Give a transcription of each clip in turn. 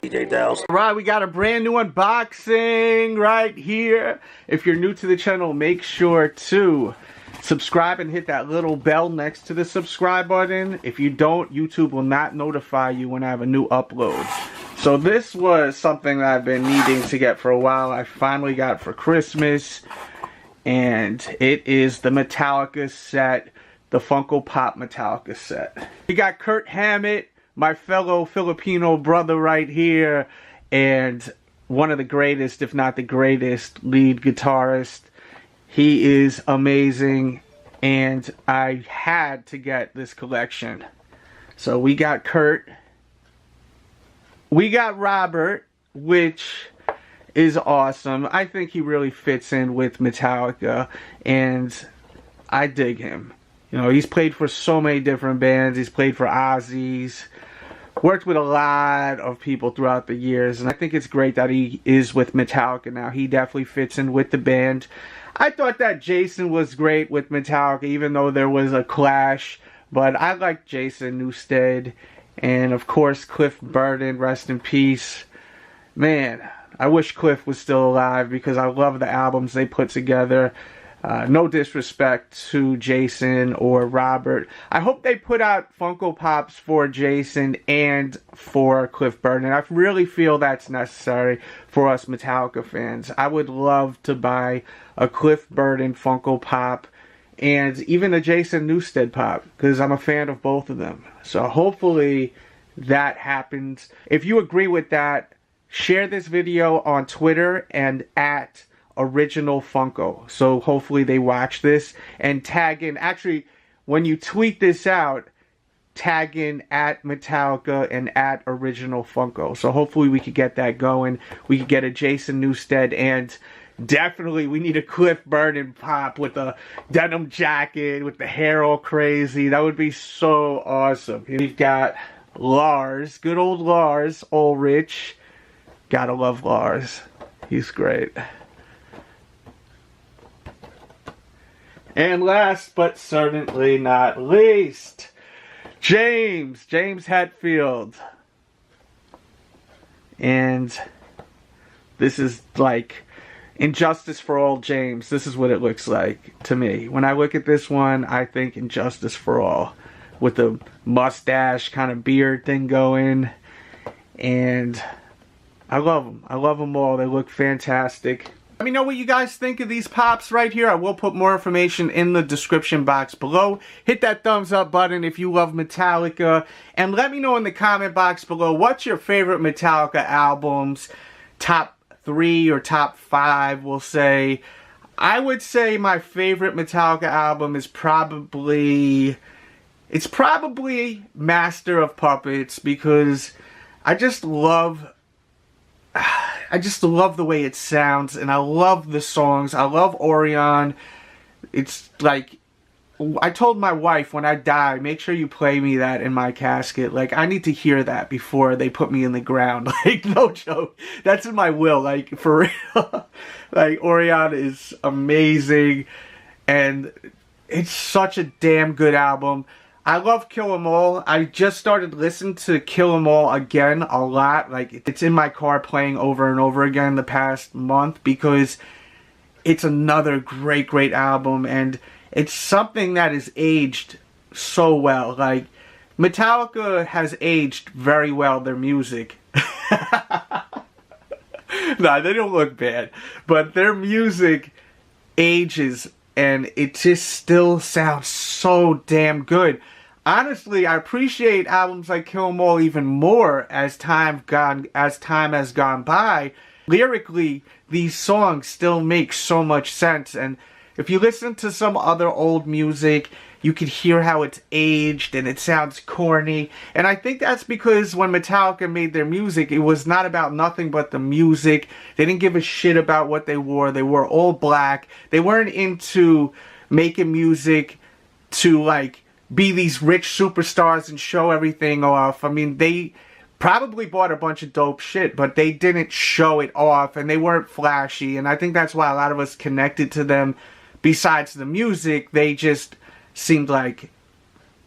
DJ Delz. Alright, we got a brand new unboxing right here. If you're new to the channel, make sure to subscribe and hit that little bell next to the subscribe button. If you don't, YouTube will not notify you when I have a new upload. So this was something that I've been needing to get for a while. I finally got for Christmas. And it is the Metallica set, the Funko Pop Metallica set. We got Kirk Hammett, my fellow Filipino brother right here, and one of the greatest, if not the greatest, lead guitarist. He is amazing, and I had to get this collection. So we got Kurt. We got Robert, which is awesome. I think he really fits in with Metallica, and I dig him. You know, he's played for so many different bands. He's played for Ozzy's, worked with a lot of people throughout the years, and I think it's great that he is with Metallica now. He definitely fits in with the band. I thought that Jason was great with Metallica, even though there was a clash, but I like Jason Newsted, and of course Cliff Burton, rest in peace. Man, I wish Cliff was still alive because I love the albums they put together. No disrespect to Jason or Robert. I hope they put out Funko Pops for Jason and for Cliff Burton. I really feel that's necessary for us Metallica fans. I would love to buy a Cliff Burton Funko Pop and even a Jason Newsted Pop because I'm a fan of both of them. So hopefully that happens. If you agree with that, share this video on Twitter and at Original Funko. So hopefully they watch this and tag in. Actually, when you tweet this out, tag in at Metallica and at Original Funko. So hopefully we could get that going. We could get a Jason Newsted, and definitely we need a Cliff Burton pop with a denim jacket with the hair all crazy. That would be so awesome. We've got Lars, good old Lars, Unrich. Gotta love Lars. He's great. And last but certainly not least, James Hetfield. And this is like Injustice for All James. This is what it looks like to me. When I look at this one, I think Injustice for All. With the mustache kind of beard thing going. And I love them. I love them all. They look fantastic. Let me know what you guys think of these pops right here. I will put more information in the description box below. Hit that thumbs up button if you love Metallica. And let me know in the comment box below what's your favorite Metallica albums. Top 3 or top 5, we'll say. I would say my favorite Metallica album is probably... It's probably Master of Puppets because I just love the way it sounds, and I love the songs. I love Orion. It's like, I told my wife when I die, make sure you play me that in my casket. Like, I need to hear that before they put me in the ground. Like, no joke. That's in my will, like, for real. Like, Orion is amazing, and it's such a damn good album. I love Kill 'Em All. I just started listening to Kill 'Em All again a lot. Like, it's in my car playing over and over again the past month because it's another great album, and it's something that is aged so well. Like, Metallica has aged very well, their music. Nah, they don't look bad, but their music ages, and it just still sounds so damn good. Honestly, I appreciate albums like Kill 'Em All even more as time has gone by. Lyrically, these songs still make so much sense, and if you listen to some other old music, you can hear how it's aged and it sounds corny. And I think that's because when Metallica made their music, it was not about nothing but the music. They didn't give a shit about what they wore. They wore all black. They weren't into making music to, like, be these rich superstars and show everything off. I mean, they probably bought a bunch of dope shit, but they didn't show it off, and they weren't flashy. And I think that's why a lot of us connected to them. Besides the music, they just seemed like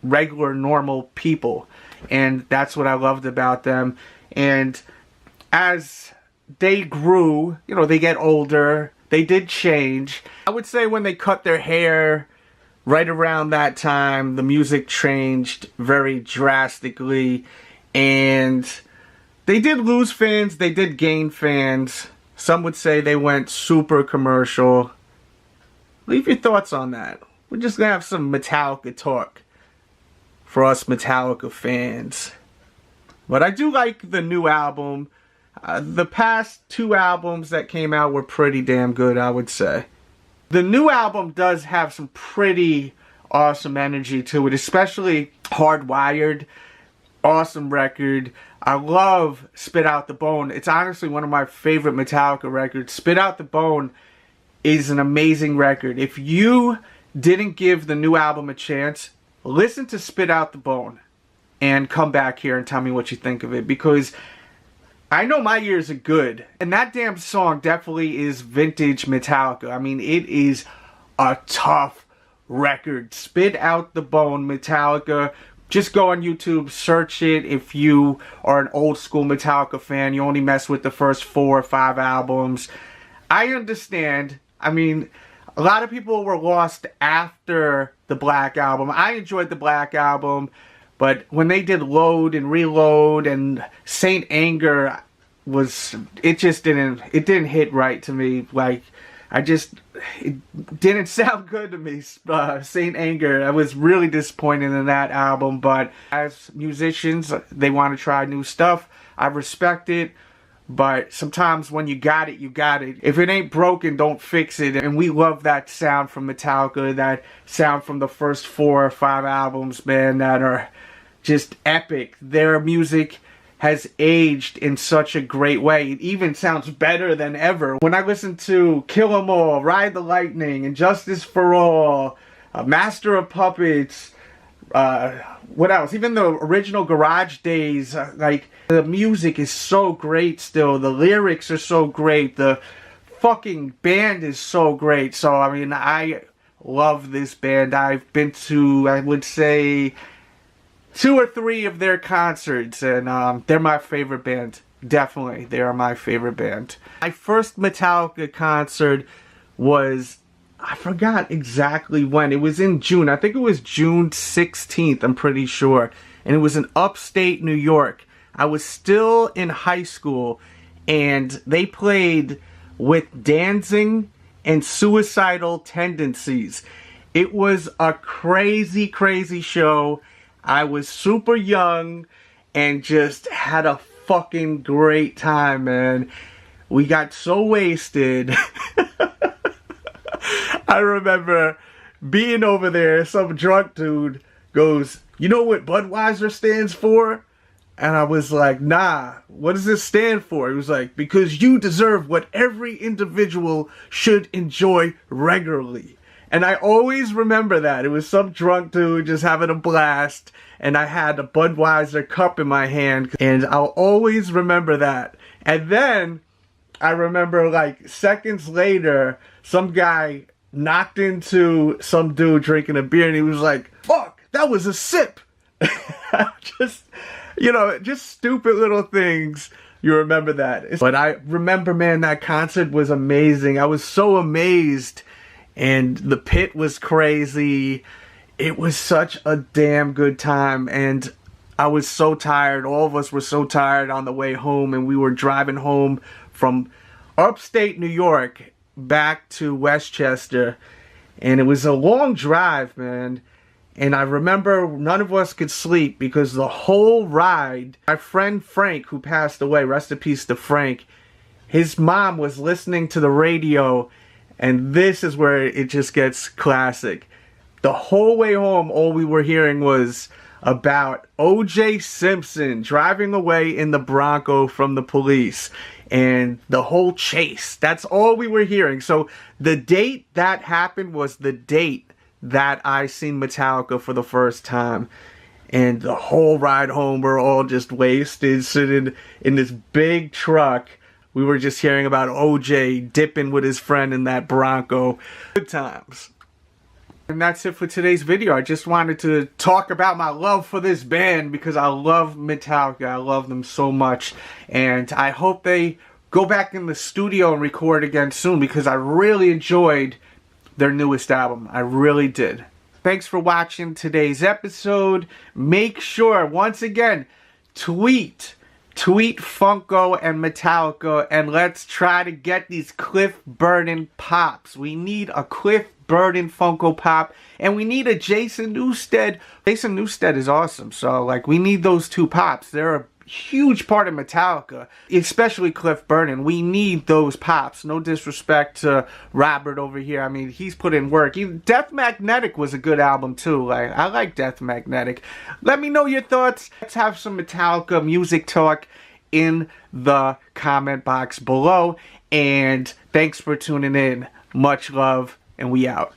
regular, normal people. And that's what I loved about them. And as they grew, you know, they get older, they did change. I would say when they cut their hair, right around that time, the music changed very drastically, and they did lose fans, they did gain fans. Some would say they went super commercial. Leave your thoughts on that. We're just gonna have some Metallica talk for us Metallica fans. But I do like the new album. The past 2 albums that came out were pretty damn good, I would say. The new album does have some pretty awesome energy to it, especially Hardwired. Awesome record. I love Spit Out the Bone. It's honestly one of my favorite Metallica records. Spit Out the Bone is an amazing record. If you didn't give the new album a chance, listen to Spit Out the Bone and come back here and tell me what you think of it, because I know my ears are good, and that damn song definitely is vintage Metallica. I mean, it is a tough record. Spit Out the Bone, Metallica. Just go on YouTube, search it. If you are an old school Metallica fan, you only mess with the first 4 or 5 albums. I understand. I mean, a lot of people were lost after the Black Album. I enjoyed the Black Album. But when they did Load and Reload and Saint Anger, it didn't hit right to me. Like, it didn't sound good to me. Saint Anger, I was really disappointed in that album. But as musicians, they want to try new stuff. I respect it. But sometimes when you got it, you got it. If it ain't broken, don't fix it. And we love that sound from Metallica, that sound from the first 4 or 5 albums, man, that are just epic. Their music has aged in such a great way. It even sounds better than ever. When I listen to Kill 'Em All, Ride the Lightning, and Justice for All, Master of Puppets, what else? Even the original Garage Days, like, the music is so great still. The lyrics are so great. The fucking band is so great. So, I mean, I love this band. I've been to, I would say, 2 or 3 of their concerts, and they're my favorite band. Definitely, they are my favorite band. My first Metallica concert was, I forgot exactly when. It was in June. I think it was June 16th, I'm pretty sure. And it was in upstate New York. I was still in high school, and they played with Dancing and Suicidal Tendencies. It was a crazy, crazy show. I was super young and just had a fucking great time, man. We got so wasted. I remember being over there, some drunk dude goes, "You know what Budweiser stands for?" And I was like, "Nah, what does this stand for?" He was like, "Because you deserve what every individual should enjoy regularly." And I always remember that. It was some drunk dude just having a blast, and I had a Budweiser cup in my hand, and I'll always remember that. And then I remember, like, seconds later, some guy knocked into some dude drinking a beer, and he was like, "Fuck, that was a sip." Just, you know, just stupid little things. You remember that. But I remember, man, that concert was amazing. I was so amazed. And the pit was crazy. It was such a damn good time. And I was so tired. All of us were so tired on the way home. And we were driving home from upstate New York back to Westchester. And it was a long drive, man. And I remember none of us could sleep because the whole ride, my friend Frank, who passed away, rest in peace to Frank, his mom was listening to the radio. And this is where it just gets classic. The whole way home, all we were hearing was about O.J. Simpson driving away in the Bronco from the police. And the whole chase. That's all we were hearing. So the date that happened was the date that I seen Metallica for the first time. And the whole ride home, we're all just wasted, sitting in this big truck. We were just hearing about OJ dipping with his friend in that Bronco. Good times. And that's it for today's video. I just wanted to talk about my love for this band because I love Metallica. I love them so much. And I hope they go back in the studio and record again soon because I really enjoyed their newest album. I really did. Thanks for watching today's episode. Make sure, once again, tweet Funko and Metallica, and let's try to get these Cliff Burton pops. We need a Cliff Burton Funko Pop, and we need a Jason Newsted. Jason Newsted is awesome, so like we need those two pops. They're a huge part of Metallica, especially Cliff Burton. We need those pops. No disrespect to Robert over here. I mean, he's put in work. Death Magnetic was a good album too. Like, I like Death Magnetic. Let me know your thoughts. Let's have some Metallica music talk in the comment box below. And thanks for tuning in. Much love, and we out.